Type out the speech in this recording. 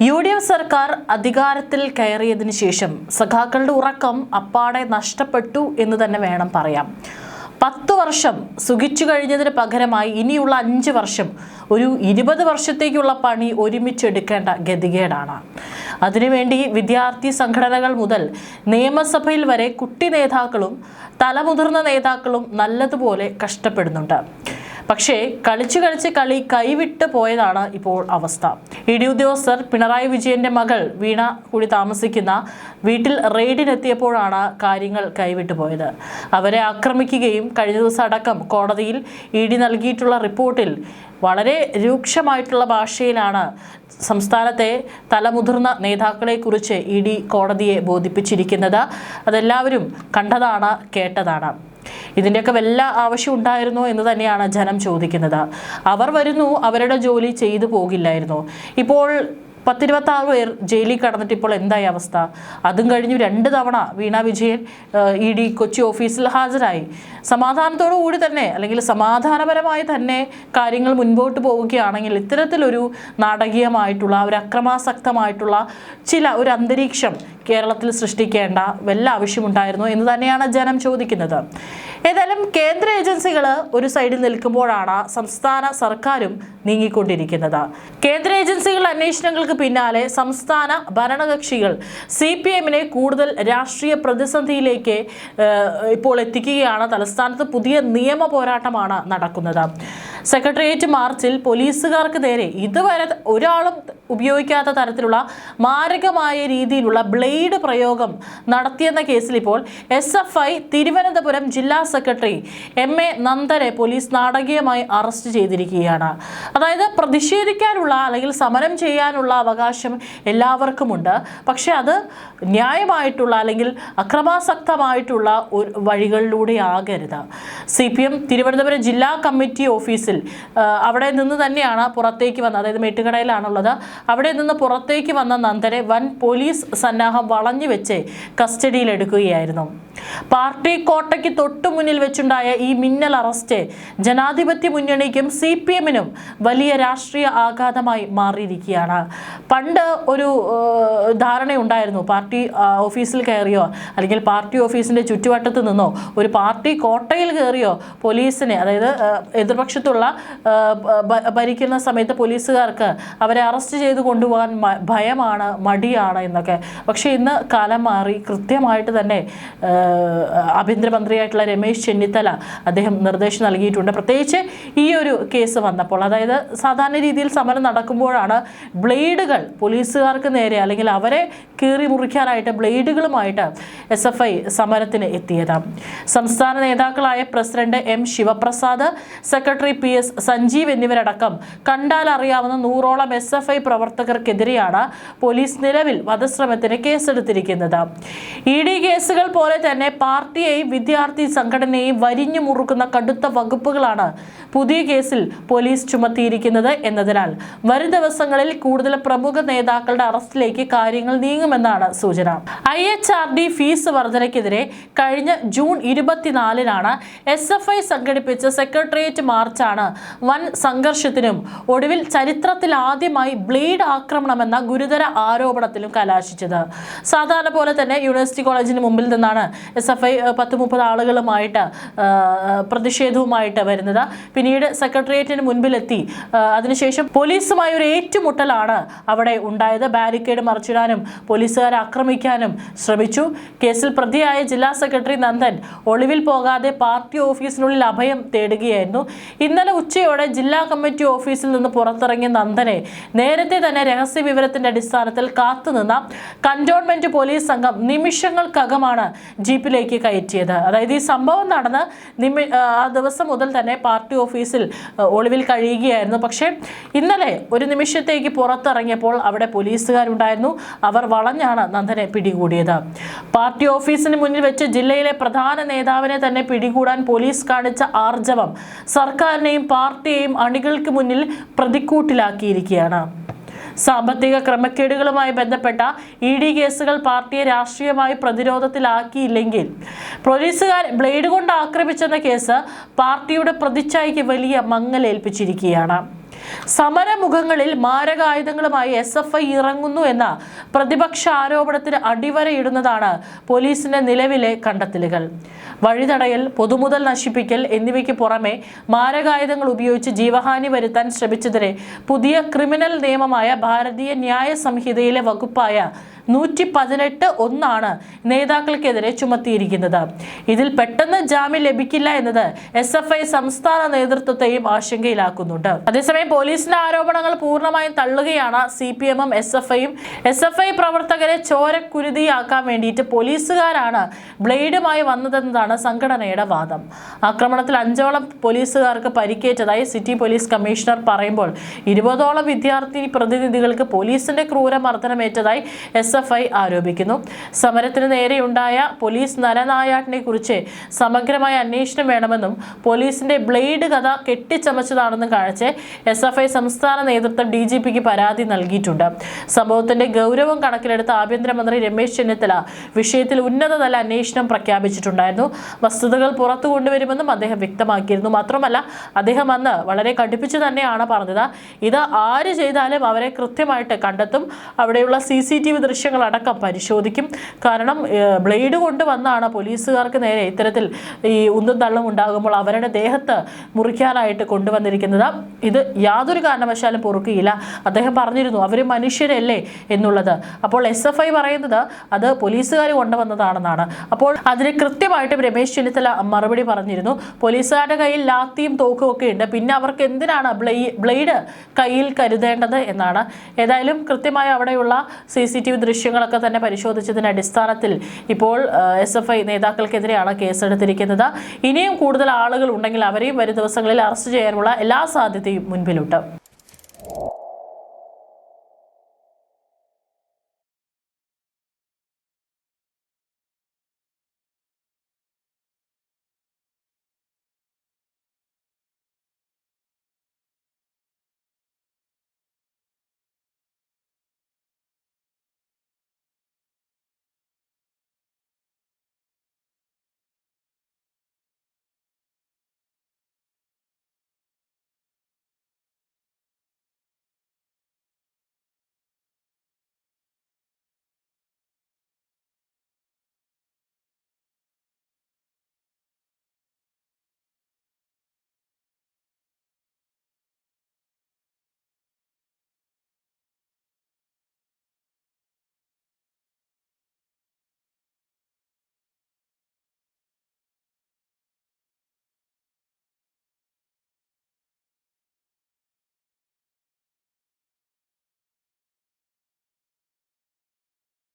UDF സർക്കാർ അധികാരത്തിൽ കയറിയതിനു ശേഷം സഖാക്കളുടെ ഉറക്കം അപ്പാടെ നഷ്ടപ്പെട്ടു എന്ന് തന്നെ വേണം പറയാം. 10 വർഷം സുഖിച്ചു കഴിഞ്ഞതിന് പകരമായി ഇനിയുള്ള 5 വർഷം ഒരു 20 വർഷത്തേക്കുള്ള പണി ഒരുമിച്ചെടുക്കേണ്ട ഗതികേടാണ്. അതിനുവേണ്ടി വിദ്യാർത്ഥി സംഘടനകൾ മുതൽ നിയമസഭയിൽ വരെ കുട്ടി നേതാക്കളും തലമുതിർന്ന നേതാക്കളും നല്ലതുപോലെ കഷ്ടപ്പെടുന്നുണ്ട്. പക്ഷേ കളിച്ച് കളി കൈവിട്ട് പോയതാണ് ഇപ്പോൾ അവസ്ഥ. ഇഡി ഉദ്യോഗസ്ഥർ പിണറായി വിജയന്റെ മകൾ വീണ കൂടി താമസിക്കുന്ന വീട്ടിൽ റെയ്ഡിനെത്തിയപ്പോഴാണ് കാര്യങ്ങൾ കൈവിട്ടു പോയത്. അവരെ ആക്രമിക്കുകയും കഴിഞ്ഞ ദിവസം അടക്കം കോടതിയിൽ ഇഡി നൽകിയിട്ടുള്ള റിപ്പോർട്ടിൽ വളരെ രൂക്ഷമായിട്ടുള്ള ഭാഷയിലാണ് സംസ്ഥാനത്തെ തലമുതിർന്ന നേതാക്കളെക്കുറിച്ച് ഇഡി കോടതിയെ ബോധിപ്പിച്ചിരിക്കുന്നത്. അതെല്ലാവരും കണ്ടതാണ്, കേട്ടതാണ്. ഇതിൻ്റെയൊക്കെ വല്ല ആവശ്യം ഉണ്ടായിരുന്നോ എന്ന് തന്നെയാണ് ജനം ചോദിക്കുന്നത്. അവർ വരുന്നു, അവരുടെ ജോലി ചെയ്തു പോകില്ലായിരുന്നു. ഇപ്പോൾ 10-26 പേർ ജയിലിൽ കടന്നിട്ട് ഇപ്പോൾ എന്തായി അവസ്ഥ? അതും കഴിഞ്ഞു 2 തവണ വീണ വിജയൻ ഇഡി കൊച്ചി ഓഫീസിൽ ഹാജരായി. സമാധാനത്തോടു കൂടി തന്നെ അല്ലെങ്കിൽ സമാധാനപരമായി തന്നെ കാര്യങ്ങൾ മുൻപോട്ട് പോവുകയാണെങ്കിൽ ഇത്തരത്തിലൊരു നാടകീയമായിട്ടുള്ള ഒരു അക്രമാസക്തമായിട്ടുള്ള ഒരു അന്തരീക്ഷം കേരളത്തിൽ സൃഷ്ടിക്കേണ്ട വല്ല ആവശ്യമുണ്ടായിരുന്നു എന്ന് തന്നെയാണ് ജനം ചോദിക്കുന്നത്. ഏതായാലും കേന്ദ്ര ഏജൻസികൾ ഒരു സൈഡിൽ നിൽക്കുമ്പോഴാണ് സംസ്ഥാന സർക്കാരും നീങ്ങിക്കൊണ്ടിരിക്കുന്നത്. കേന്ദ്ര ഏജൻസികൾ അന്വേഷണങ്ങൾക്ക് പിന്നാലെ സംസ്ഥാന ഭരണകക്ഷികൾ CPM-നെ കൂടുതൽ രാഷ്ട്രീയ പ്രതിസന്ധിയിലേക്ക് ഇപ്പോൾ എത്തിക്കുകയാണ്. തലസ്ഥാനത്ത് പുതിയ നിയമ പോരാട്ടമാണ് നടക്കുന്നത്. സെക്രട്ടേറിയറ്റ് മാർച്ചിൽ പോലീസുകാർക്ക് നേരെ ഇതുവരെ ഒരാളും ഉപയോഗിക്കാത്ത തരത്തിലുള്ള മാരകമായ രീതിയിലുള്ള ബ്ലേഡ് പ്രയോഗം നടത്തിയെന്ന കേസിൽ ഇപ്പോൾ SFI തിരുവനന്തപുരം ജില്ലാ സെക്രട്ടറി MA നന്ദനെ പോലീസ് നാടകീയമായി അറസ്റ്റ് ചെയ്തിരിക്കുകയാണ്. അതായത് പ്രതിഷേധിക്കാനുള്ള അല്ലെങ്കിൽ സമരം ചെയ്യാനുള്ള അവകാശം എല്ലാവർക്കുമുണ്ട്. പക്ഷെ അത് ന്യായമായിട്ടുള്ള അല്ലെങ്കിൽ അക്രമാസക്തമായിട്ടുള്ള വഴികളിലൂടെ ആകരുത്. CPM തിരുവനന്തപുരം ജില്ലാ കമ്മിറ്റി ഓഫീസിൽ അവിടെ നിന്ന് തന്നെയാണ് പുറത്തേക്ക് വന്നത്. അതായത് മേട്ടുകടയിലാണുള്ളത്. അവിടെ നിന്ന് പുറത്തേക്ക് വന്ന നന്ദനെ വൻ പോലീസ് സന്നാഹം വളഞ്ഞു വെച്ച് കസ്റ്റഡിയിലെടുക്കുകയായിരുന്നു. പാർട്ടി കോട്ടയ്ക്ക് തൊട്ടു മുന്നിൽ വെച്ചുണ്ടായ ഈ മിന്നൽ അറസ്റ്റ് ജനാധിപത്യ മുന്നണിക്കും CPM-നും വലിയ രാഷ്ട്രീയ ആഘാതമായി മാറിയിരിക്കുകയാണ്. പണ്ട് ഒരു ധാരണയുണ്ടായിരുന്നു, പാർട്ടി ഓഫീസിൽ കയറിയോ അല്ലെങ്കിൽ പാർട്ടി ഓഫീസിന്റെ ചുറ്റുവട്ടത്ത് നിന്നോ ഒരു പാർട്ടി കോട്ടയിൽ കയറിയോ പോലീസിനെ, അതായത് എതിർപക്ഷത്തുള്ള ഭരിക്കുന്ന സമയത്ത് പോലീസുകാർക്ക് അവരെ അറസ്റ്റ് ചെയ്ത് കൊണ്ടുപോകാൻ ഭയമാണ്, മടിയാണ് എന്നൊക്കെ. പക്ഷെ ഇന്ന് കാലം മാറി. കൃത്യമായിട്ട് തന്നെ ആഭ്യന്തരമന്ത്രിയായിട്ടുള്ള രമേശ് ചെന്നിത്തല അദ്ദേഹം നിർദ്ദേശം നൽകിയിട്ടുണ്ട്. പ്രത്യേകിച്ച് ഈ ഒരു കേസ് വന്നപ്പോൾ, അതായത് സാധാരണ രീതിയിൽ സമരം നടക്കുമ്പോഴാണ് ബ്ലേഡുകൾ പോലീസുകാർക്ക് നേരെ അല്ലെങ്കിൽ അവരെ കീറി മുറിക്കാനായിട്ട് ബ്ലേഡുകളുമായിട്ട് SFI സമരത്തിന് എത്തിയത്. സംസ്ഥാന നേതാക്കളായ president M Sivaprasad, secretary PS Sanjeev എന്നിവരടക്കം കണ്ടാൽ അറിയാവുന്ന 100ഓളം SFI പ്രവർത്തകർക്കെതിരെയാണ് പോലീസ് നിലവിൽ വധശ്രമത്തിന് കേസെടുത്തിരിക്കുന്നത്. ED കേസുകൾ പോലെ തന്നെ പാർട്ടിയെയും വിദ്യാർത്ഥി സംഘടനയെയും വരിഞ്ഞു മുറുക്കുന്ന കടുത്ത വകുപ്പുകളാണ് പുതിയ കേസിൽ പോലീസ് ചുമത്തിയിരിക്കുന്നത് എന്നതിനാൽ വരും ദിവസങ്ങളിൽ കൂടുതൽ പ്രമുഖ നേതാക്കളുടെ അറസ്റ്റിലേക്ക് കാര്യങ്ങൾ നീങ്ങുമെന്നാണ് സൂചന. IHRD ഫീസ് വർധനയ്ക്കെതിരെ കഴിഞ്ഞ ജൂൺ 24-നാണ് SFI സംഘടിപ്പിച്ച സെക്രട്ടേറിയറ്റ് മാർച്ചാണ് വൻ സംഘർഷത്തിനും ഒടുവിൽ ചരിത്രത്തിൽ ആദ്യമായി ബ്ലേഡ് ആക്രമണമെന്ന ഗുരുതര ആരോപണത്തിലും കലാശിച്ചത്. സാധാരണ പോലെ തന്നെ യൂണിവേഴ്സിറ്റി കോളേജിന് മുമ്പിൽ നിന്നാണ് SFI 10-30 ആളുകളുമായിട്ട് പ്രതിഷേധവുമായിട്ട് വരുന്നത്. പിന്നീട് സെക്രട്ടേറിയറ്റിന് മുൻപിലെത്തി. അതിനുശേഷം പോലീസുമായി ഒരു ഏറ്റുമുട്ടലാണ് അവിടെ ഉണ്ടായത്. ബാരിക്കേഡ് മറിച്ചിടാനും പോലീസുകാരെ ആക്രമിക്കാനും ശ്രമിച്ചു. കേസിൽ പ്രതിയായ ജില്ലാ സെക്രട്ടറി നന്ദൻ ഒളിവിൽ പോകാതെ പാർട്ടി ഓഫീസിനുള്ളിൽ അഭയം തേടുകയായിരുന്നു. ഇന്നലെ ഉച്ചയോടെ ജില്ലാ കമ്മിറ്റി ഓഫീസിൽ നിന്ന് പുറത്തിറങ്ങിയ നന്ദനെ നേരത്തെ തന്നെ രഹസ്യ വിവരത്തിന്റെ അടിസ്ഥാനത്തിൽ കാത്തുനിന്ന കന്റോൺമെന്റ് പോലീസ് സംഘം നിമിഷങ്ങൾക്കകമാണ് ജീപ്പിലേക്ക് കയറ്റിയത്. അതായത് ഈ സംഭവം നടന്ന് ആ ദിവസം മുതൽ തന്നെ പാർട്ടി ഓഫീസിൽ ഒളിവിൽ കഴിയുകയായിരുന്നു. പക്ഷേ ഇന്നലെ ഒരു നിമിഷത്തേക്ക് പുറത്തിറങ്ങിയപ്പോൾ അവിടെ പോലീസുകാരുണ്ടായിരുന്നു. അവർ വളഞ്ഞാണ് നന്ദനെ പിടികൂടിയത്. പാർട്ടി ഓഫീസിന് മുന്നിൽ വെച്ച് ജില്ലയിലെ പ്രധാന നേതാവിനെ തന്നെ പിടികൂടാൻ പോലീസ് കാണിച്ച ആർജവം സർക്കാരിനെയും പാർട്ടിയെയും അണികൾക്ക് മുന്നിൽ പ്രതിക്കൂട്ടിലാക്കിയിരിക്കുകയാണ്. സാമ്പത്തിക ക്രമക്കേടുകളുമായി ബന്ധപ്പെട്ട ED കേസുകൾ പാർട്ടിയെ രാഷ്ട്രീയമായി പ്രതിരോധത്തിലാക്കിയില്ലെങ്കിൽ പോലീസുകാർ ബ്ലേഡ് കൊണ്ട് ആക്രമിച്ചെന്ന കേസ് പാർട്ടിയുടെ പ്രതിച്ഛായയ്ക്ക് വലിയ മങ്ങലേൽപ്പിച്ചിരിക്കുകയാണ്. സമരമുഖങ്ങളിൽ മാരകായുധങ്ങളുമായി SFI ഇറങ്ങുന്നു എന്ന പ്രതിപക്ഷ ആരോപണത്തിന് അടിവരയിടുന്നതാണ് പോലീസിന്റെ നിലവിലെ കണ്ടെത്തലുകൾ. വഴിതടയൽ, പൊതുമുതൽ നശിപ്പിക്കൽ എന്നിവയ്ക്ക് പുറമെ മാരകായുധങ്ങൾ ഉപയോഗിച്ച് ജീവഹാനി വരുത്താൻ ശ്രമിച്ചതിനെ പുതിയ ക്രിമിനൽ നിയമമായ ഭാരതീയ ന്യായ സംഹിതയിലെ വകുപ്പായ 118(1) നേതാക്കൾക്കെതിരെ ചുമത്തിയിരിക്കുന്നത്. ഇതിൽ പെട്ടെന്ന് ജാമ്യം ലഭിക്കില്ല എന്നത് SFI സംസ്ഥാന നേതൃത്വത്തെയും ആശങ്കയിലാക്കുന്നുണ്ട്. അതേസമയം പോലീസിന്റെ ആരോപണങ്ങൾ പൂർണ്ണമായും തള്ളുകയാണ് CPM-ഉം SFI-യും. SFI പ്രവർത്തകരെ ചോരക്കുരുതിയാക്കാൻ വേണ്ടിയിട്ട് പോലീസുകാരാണ് ബ്ലേഡുമായി വന്നതെന്നതാണ് സംഘടനയുടെ വാദം. ആക്രമണത്തിൽ 5ഓളം പോലീസുകാർക്ക് പരിക്കേറ്റതായി സിറ്റി പോലീസ് കമ്മീഷണർ പറയുമ്പോൾ 20ഓളം വിദ്യാർത്ഥി പ്രതിനിധികൾക്ക് പോലീസിന്റെ ക്രൂരമർദ്ദനമേറ്റതായി SFI ആരോപിക്കുന്നു. സമരത്തിന് നേരെയുണ്ടായ പോലീസ് നരനായാട്ടിനെ കുറിച്ച് സമഗ്രമായ അന്വേഷണം വേണമെന്നും പോലീസിന്റെ ബ്ലേഡ് കഥ കെട്ടിച്ചമച്ചതാണെന്നും കാണിച്ച് SFI സംസ്ഥാന നേതൃത്വം DGPക്ക് പരാതി നൽകിയിട്ടുണ്ട്. സംഭവത്തിന്റെ ഗൗരവം കണക്കിലെടുത്ത് ആഭ്യന്തരമന്ത്രി രമേശ് ചെന്നിത്തല വിഷയത്തിൽ ഉന്നതതല അന്വേഷണം പ്രഖ്യാപിച്ചിട്ടുണ്ടായിരുന്നു. വസ്തുതകൾ പുറത്തു കൊണ്ടുവരുമെന്നും അദ്ദേഹം വ്യക്തമാക്കിയിരുന്നു. മാത്രമല്ല, അദ്ദേഹം അന്ന് വളരെ കടുപ്പിച്ചു തന്നെയാണ് പറഞ്ഞത്, ഇത് ആര് ചെയ്താലും അവരെ കൃത്യമായിട്ട് കണ്ടെത്തും, അവിടെയുള്ള CCTV ദൃശ്യങ്ങളടക്കം പരിശോധിക്കും. കാരണം ബ്ലേഡ് കൊണ്ടുവന്നാണ് പോലീസുകാർക്ക് നേരെ ഇത്തരത്തിൽ ഈ ഉന്തും തള്ളും ഉണ്ടാകുമ്പോൾ അവരുടെ ദേഹത്ത് മുറിക്കാനായിട്ട് കൊണ്ടുവന്നിരിക്കുന്നത്. ഇത് യാതൊരു കാരണവശാലും പൊറുക്കുകയില്ല. അദ്ദേഹം പറഞ്ഞിരുന്നു അവർ മനുഷ്യരല്ലേ എന്നുള്ളത്. അപ്പോൾ SFI പറയുന്നത് അത് പോലീസുകാർ കൊണ്ടുവന്നതാണെന്നാണ്. അപ്പോൾ അതിന് കൃത്യമായിട്ടും രമേശ് ചെന്നിത്തല മറുപടി പറഞ്ഞിരുന്നു. പോലീസുകാരുടെ കയ്യിൽ ലാത്തിയും തോക്കും ഒക്കെ ഉണ്ട്, പിന്നെ അവർക്ക് എന്തിനാണ് ബ്ലേഡ് കയ്യിൽ കരുതേണ്ടത് എന്നാണ്. ഏതായാലും കൃത്യമായി അവിടെയുള്ള CCTV ദൃശ്യങ്ങളൊക്കെ തന്നെ പരിശോധിച്ചതിന്റെ അടിസ്ഥാനത്തിൽ ഇപ്പോൾ SFI നേതാക്കൾക്കെതിരെയാണ് കേസെടുത്തിരിക്കുന്നത്. ഇനിയും കൂടുതൽ ആളുകൾ ഉണ്ടെങ്കിൽ അവരെയും വരും ദിവസങ്ങളിൽ അറസ്റ്റ് ചെയ്യാനുള്ള എല്ലാ സാധ്യതയും മുൻപിലുണ്ട്.